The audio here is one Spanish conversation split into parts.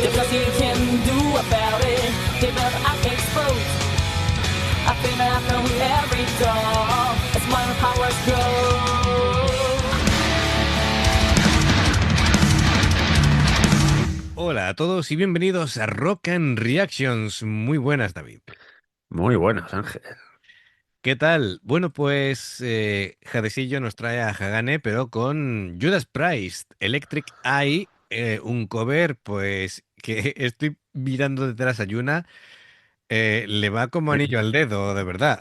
There's nothing you can do about it. Give up, I explode. I feel that from every door as my powers grow. Hola a todos y bienvenidos a Rock and Reactions. Muy buenas, David. Muy buenas, Ángel. ¿Qué tal? Bueno, pues Jadesillo nos trae a Hagane, pero con Judas Priest, Electric Eye, un cover, pues que estoy mirando detrás a Yuna, le va como Eh, anillo al dedo, de verdad.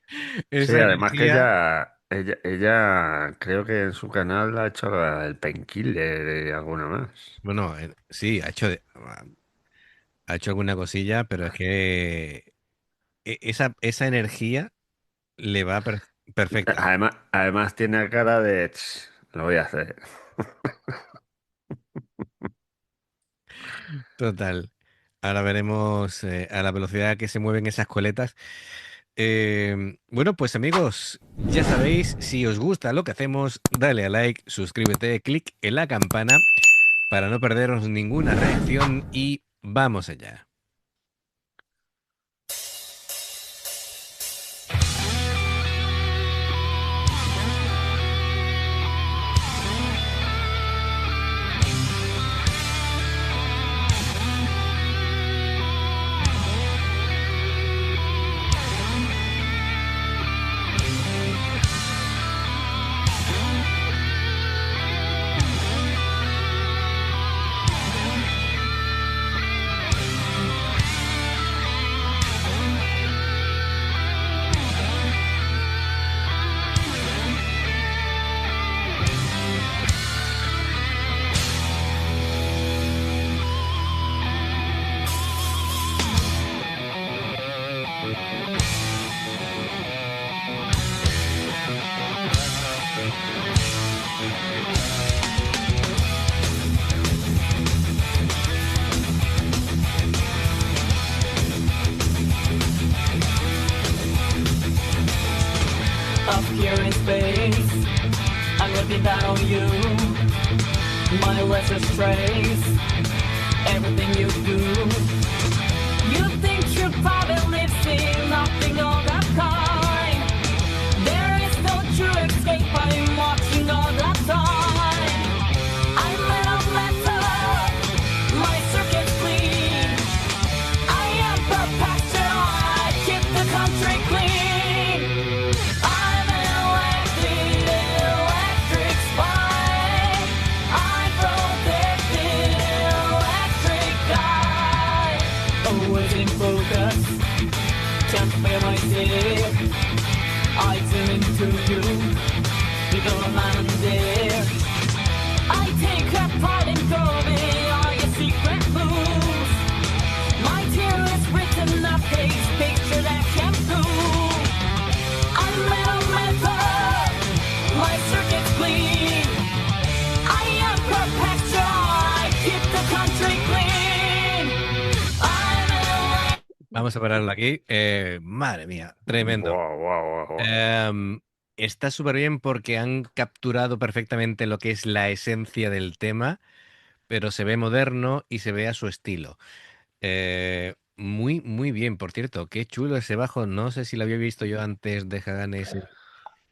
Sí, Esa además que energía. ella creo que en su canal ha hecho el Painkiller y alguna más. Bueno, sí, ha hecho alguna cosilla, pero es que esa energía le va perfecta. Además tiene cara de lo voy a hacer". Total. Ahora veremos a la velocidad que se mueven esas coletas. Bueno, pues amigos, ya sabéis, si os gusta lo que hacemos, dale a like, suscríbete, clic en la campana para no perderos ninguna reacción y vamos allá. Up here in space, I'm looking down on you. My restless trace, everything you do. You think you probably see nothing of that kind. There is no true escape, I'm watching all the time. I'm metal metal, my circuit's clean. I am perpetual, I keep the country clean. I'm an electric spy. I'm protected, electric guy. Always in focus, can't bear my stare. I zoom into you, become a man there. I take a part in probing all your secret moves. My tear is written a page picture that can prove. I'm metal, my circuit's clean. I am perpetual, I keep the country clean. I'm Vamos a pararlo aquí. Madre mía, tremendo. Guau, guau, guau, guau. Está súper bien porque han capturado perfectamente lo que es la esencia del tema, pero se ve moderno y se ve a su estilo. Muy, muy bien, por cierto. Qué chulo ese bajo. No sé si lo había visto yo antes de Hagane, ese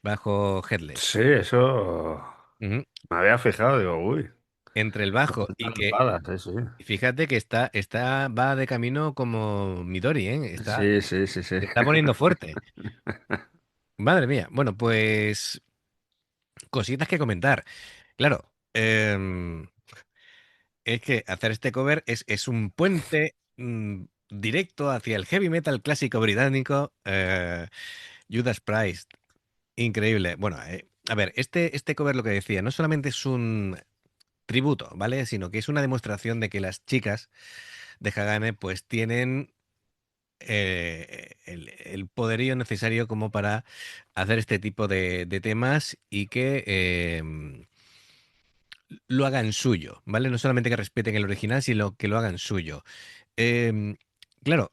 bajo Headless. Sí, eso Ujú. me había fijado, digo, uy, Entre el bajo y cuántas que, balas, sí. fíjate que va de camino como Midori, ¿eh? Sí, sí, sí, sí. Se está poniendo fuerte. Madre mía. Bueno, pues cositas que comentar. Claro, es que hacer este cover es un puente directo hacia el heavy metal clásico británico. Judas Priest. Increíble. Bueno, a ver, este cover lo que decía, no solamente es un tributo, ¿vale? Sino que es una demostración de que las chicas de Hagane pues tienen el poderío necesario como para hacer este tipo de temas y que lo hagan suyo, ¿vale? No solamente que respeten el original, sino que lo hagan suyo. Em, claro,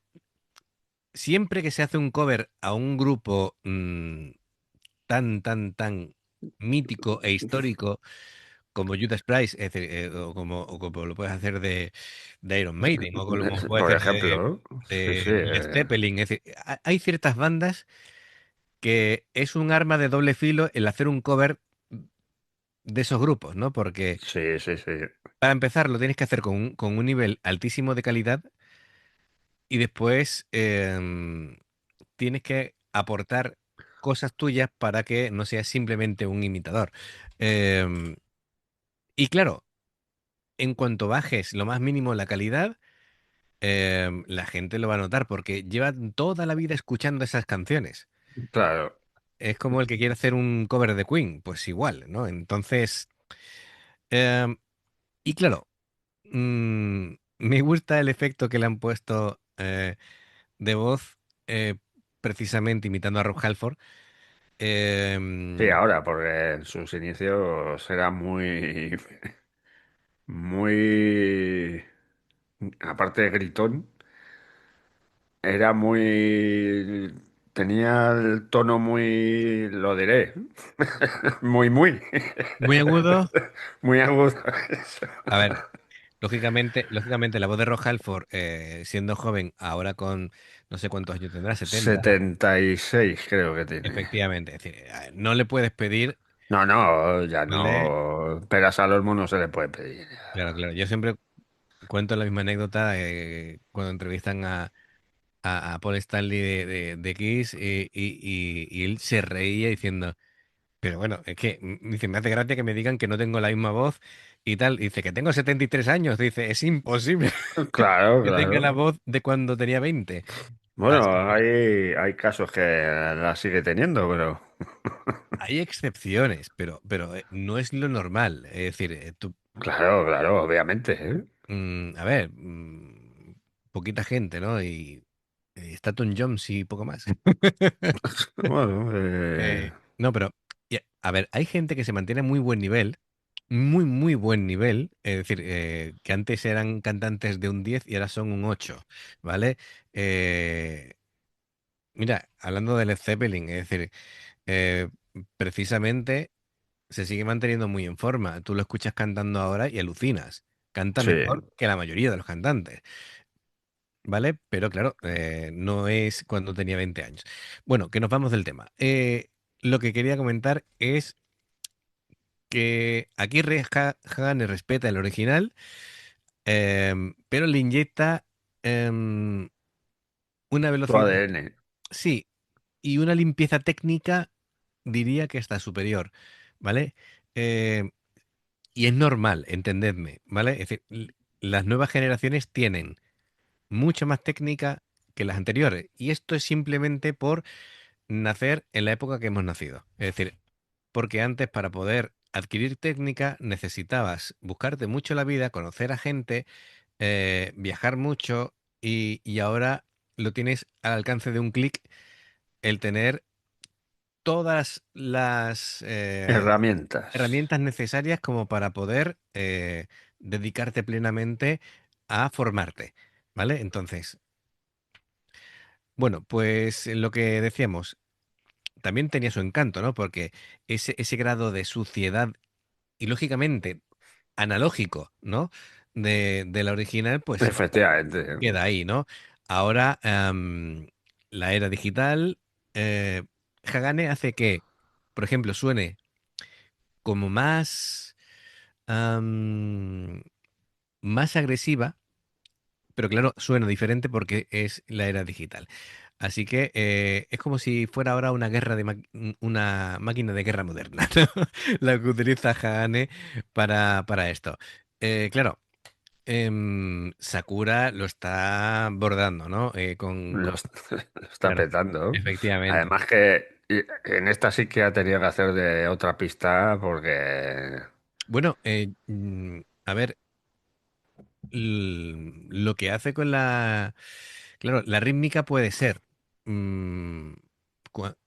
siempre que se hace un cover a un grupo tan mítico e histórico como Judas Priest, es decir, o como lo puedes hacer de Iron Maiden, o como lo puedes Por hacer de, ejemplo, sí, sí, de Led Zeppelin. Es decir, hay ciertas bandas que es un arma de doble filo el hacer un cover de esos grupos, ¿no? Porque sí, sí, sí. para empezar lo tienes que hacer con un nivel altísimo de calidad y después tienes que aportar cosas tuyas para que no seas simplemente un imitador. Em, y claro, en cuanto bajes lo más mínimo la calidad, la gente lo va a notar porque llevan toda la vida escuchando esas canciones. Claro. Es como el que quiere hacer un cover de Queen, pues igual, ¿no? Entonces, em, y claro, me gusta el efecto que le han puesto de voz, precisamente imitando a Rob Halford. Sí, Em, ahora, porque en sus inicios era muy, muy, aparte de gritón, era muy, tenía el tono muy, lo diré, muy, Muy agudo. muy agudo. A ver, lógicamente la voz de Rob Halford, siendo joven, ahora con no sé cuántos años tendrá, 70. 76 creo que tiene. Efectivamente, es decir, no le puedes pedir, No, no, ya ¿vale? no. Peras al olmo no se le puede pedir. Claro, claro. Yo siempre cuento la misma anécdota cuando entrevistan a Paul Stanley de Kiss y él se reía diciendo, pero bueno, es que dice, me hace gracia que me digan que no tengo la misma voz y tal. Dice que tengo 73 años. Dice, es imposible Claro, que tenga la claro. voz de cuando tenía 20. Así Bueno, que hay casos que la sigue teniendo, pero hay excepciones, pero no es lo normal. Es decir, tú, claro, claro, obviamente, ¿eh? a ver, poquita gente, ¿no? Y está Tom Jones y poco más. Bueno, No, pero, a ver, hay gente que se mantiene a muy buen nivel, muy, muy buen nivel, es decir, que antes eran cantantes de un 10 y ahora son un 8, ¿vale? Eh, Mira, hablando de Led Zeppelin, es decir, eh, precisamente se sigue manteniendo muy en forma. Tú lo escuchas cantando ahora y alucinas. Canta sí. mejor que la mayoría de los cantantes, ¿vale? Pero claro, no es cuando tenía 20 años. Bueno, que nos vamos del tema. Lo que quería comentar es que aquí Hagane respeta el original, pero le inyecta em, una Tu velocidad, ADN. sí, y una limpieza técnica, diría que está superior, ¿vale? Eh, y es normal, entendedme, ¿vale? Es decir, las nuevas generaciones tienen mucha más técnica que las anteriores, y esto es simplemente por nacer en la época que hemos nacido. Es decir, porque antes para poder adquirir técnica necesitabas buscarte mucho la vida, conocer a gente, viajar mucho y ahora lo tienes al alcance de un clic el tener todas las Herramientas. herramientas necesarias como para poder dedicarte plenamente a formarte, ¿vale? Entonces, bueno, pues lo que decíamos, también tenía su encanto, ¿no? Porque ese grado de suciedad y lógicamente analógico, ¿no? De la original, pues Efectivamente. queda ahí, ¿no? Ahora, la era digital, eh, Hagane hace que, por ejemplo, suene como am, más agresiva, pero claro, suena diferente porque es la era digital. Así que es como si fuera ahora una una máquina de guerra moderna, ¿no? La que utiliza Hagane para esto. Claro. Sakura lo está bordando, ¿no? Lo está Claro, petando. efectivamente. Además que en esta sí que ha tenido que hacer de otra pista porque... Bueno, a ver, lo que hace con Claro, la rítmica puede ser mm, cua-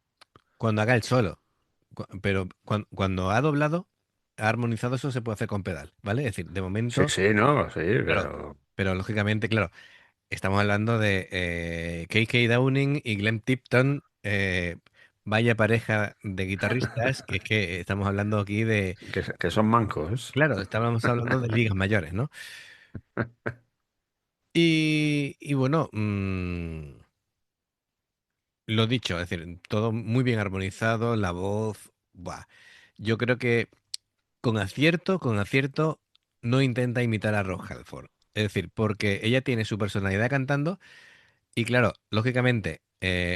cuando haga el solo, pero cuando ha doblado, ha armonizado, eso se puede hacer con pedal, ¿vale? Es decir, de Sí, momento, sí, no, sí, claro, pero... pero lógicamente, claro. Estamos hablando de K.K. Downing y Glenn Tipton, vaya pareja de guitarristas, que es que estamos hablando aquí de, que son mancos. claro, estábamos hablando de ligas mayores, ¿no? Y bueno, lo dicho, es decir, todo muy bien armonizado, la voz, buah. Yo creo que con acierto, no intenta imitar a Rob Halford. Es decir, porque ella tiene su personalidad cantando y claro, lógicamente,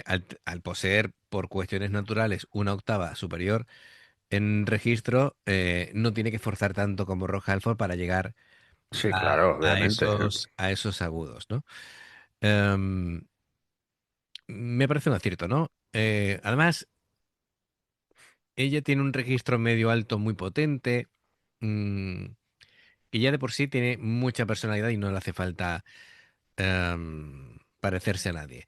al poseer por cuestiones naturales una octava superior en registro, no tiene que forzar tanto como Rob Halford para llegar Sí, a, claro, a obviamente. esos agudos, ¿no? Em, Me parece un acierto, ¿no? Además, ella tiene un registro medio alto muy potente, mm, y ya de por sí tiene mucha personalidad y no le hace falta parecerse a nadie.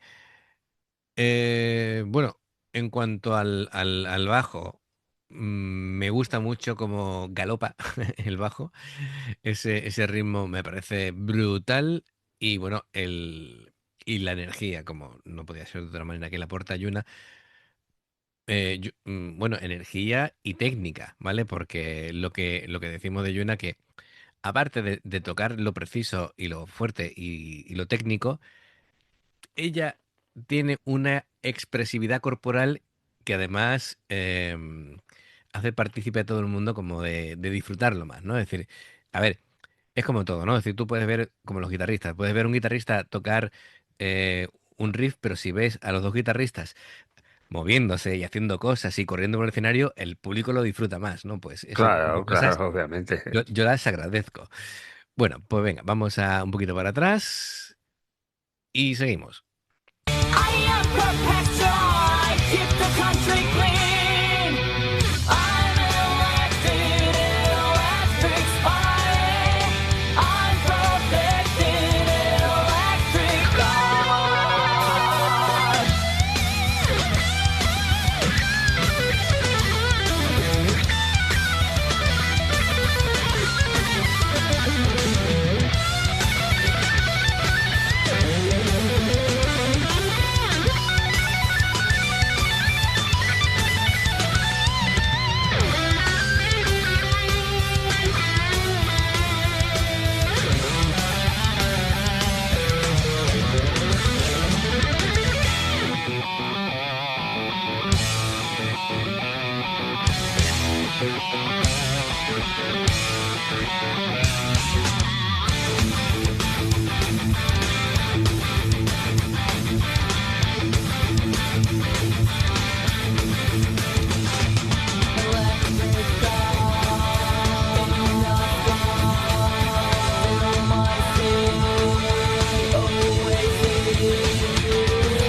Bueno, en cuanto al bajo, me gusta mucho como galopa el bajo. Ese ritmo me parece brutal y bueno, y la energía, como no podía ser de otra manera que la aporta Yuna. Bueno, energía y técnica, ¿vale? Porque lo que decimos de Yuna, que aparte de tocar lo preciso y lo fuerte y lo técnico, ella tiene una expresividad corporal que además hace partícipe a todo el mundo como de disfrutarlo más, ¿no? Es decir, a ver, es como todo, ¿no? Es decir, tú puedes ver, como los guitarristas, puedes ver un guitarrista tocar un riff, pero si ves a los dos guitarristas moviéndose y haciendo cosas y corriendo por el escenario, el público lo disfruta más, ¿no? Pues ese tipo de Claro, cosas claro, obviamente. yo las agradezco. Bueno, pues venga, vamos a un poquito para atrás y seguimos. I am perpetual, keep the country clean. I'm elected, electric fire. I'm protected, electric God.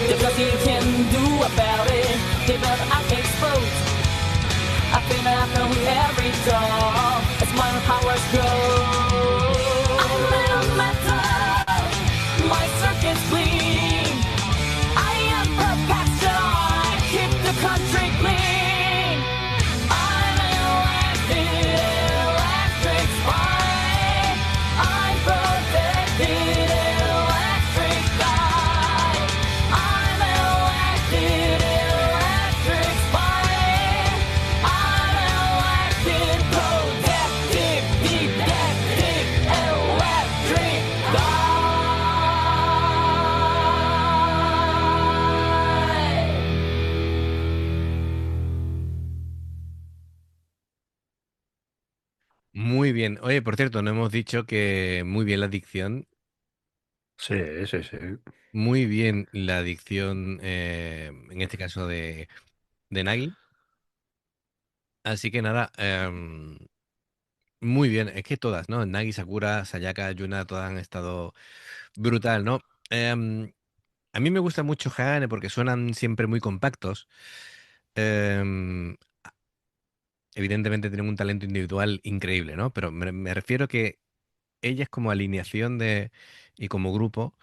There's nothing you can do about it. They better act exposed. I think I know every door as my powers grow. I'm little metal, my circuit's clean. I am perpetual, I keep the country clean. I'm elected, electric fire. I'm protected, electric guide. I'm elected, electric fire. I'm elected, protected, detected, electric guide. Muy bien. Oye, por cierto, no hemos dicho que muy bien la dicción, Sí, sí, sí. muy bien la dicción, en este caso de Nagi. Así que nada, muy bien. Es que todas, ¿no? Nagi, Sakura, Sayaka, Yuna, todas han estado brutal, ¿no? A mí me gusta mucho Hagane porque suenan siempre muy compactos. Em, Evidentemente tienen un talento individual increíble, ¿no? Pero me refiero que ellas como alineación y como grupo,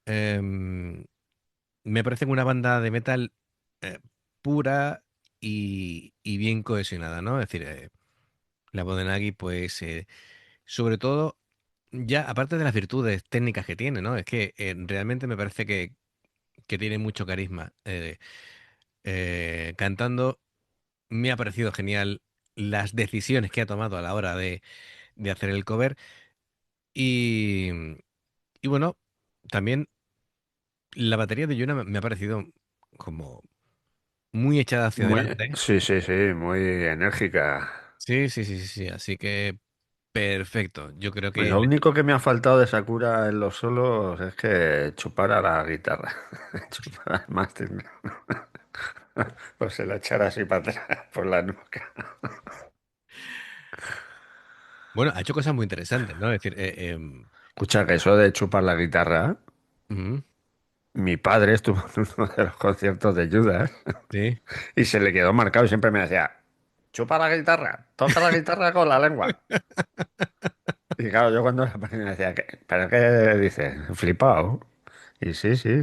em, me parecen una banda de metal eh, pura y bien cohesionada, ¿no? Es decir, la voz de Nagi, pues, sobre todo, ya aparte de las virtudes técnicas que tiene, ¿no? Es que realmente me parece que tiene mucho carisma. cantando. Me ha parecido genial las decisiones que ha tomado a la hora de hacer el cover. Y, y bueno, también la batería de Yuna me ha parecido como muy echada hacia adelante. Sí, sí, sí, muy enérgica. Sí, sí, sí, sí, sí. Así que perfecto. Yo creo que Lo único que me ha faltado de Sakura en los solos es que chupara la guitarra, chupara el mástil, ¿no? Pues se la echara así para atrás, por la nuca. bueno, ha hecho cosas muy interesantes, ¿no? Es decir, Escucha, que eso de chupar la guitarra, ujú, mi padre estuvo en uno de los conciertos de Judas sí. y se le quedó marcado y siempre me decía, chupa la guitarra, toca la guitarra con la lengua. Y claro, yo cuando era pequeño decía, ¿pero qué dices? Flipado. Y sí, sí.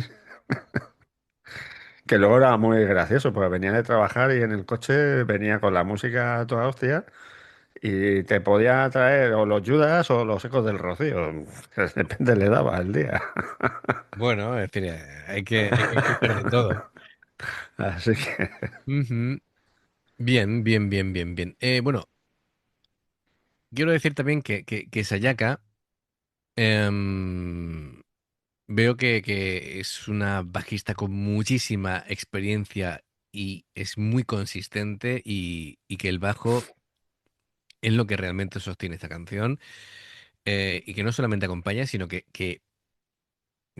Que luego era muy gracioso, porque venía de trabajar y en el coche venía con la música a toda hostia y te podía traer o los Judas o los Ecos del Rocío. Depende, le daba el día. Bueno, es decir, hay que escuchar de todo. Así que, Ujú. Bien, bien, bien, bien, bien. Bueno, quiero decir también que Sayaka, em, veo que es una bajista con muchísima experiencia y es muy consistente y que el bajo es lo que realmente sostiene esta canción, y que no solamente acompaña, sino que,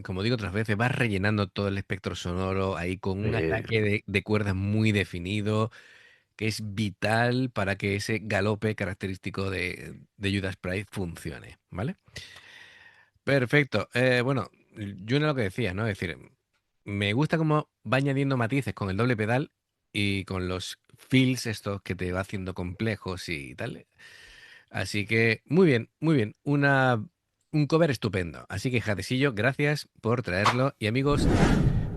como digo otras veces, va rellenando todo el espectro sonoro ahí con un eh, ataque de cuerdas muy definido, que es vital para que ese galope característico de Judas Priest funcione, ¿vale? Perfecto. Bueno, yo era lo que decía, ¿no? Es decir, me gusta cómo va añadiendo matices con el doble pedal y con los fills estos que te va haciendo complejos y tal. Así que, muy bien, muy bien. Un cover estupendo. Así que, Jadecillo, gracias por traerlo. Y amigos,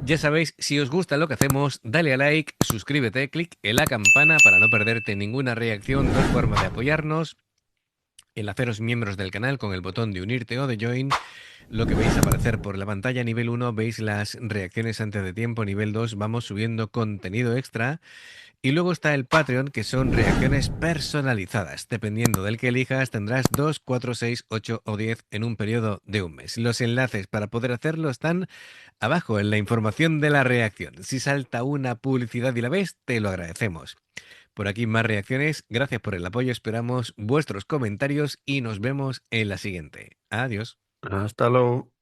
ya sabéis, si os gusta lo que hacemos, dale a like, suscríbete, clic en la campana para no perderte ninguna reacción. Dos formas de apoyarnos. El haceros miembros del canal con el botón de unirte o de join. Lo que veis aparecer por la pantalla nivel 1, veis las reacciones antes de tiempo. Nivel 2, vamos subiendo contenido extra. Y luego está el Patreon, que son reacciones personalizadas. Dependiendo del que elijas, tendrás 2, 4, 6, 8 o 10 en un periodo de un mes. Los enlaces para poder hacerlo están abajo en la información de la reacción. Si salta una publicidad y la ves, te lo agradecemos. Por aquí más reacciones. Gracias por el apoyo. Esperamos vuestros comentarios y nos vemos en la siguiente. Adiós. hasta luego.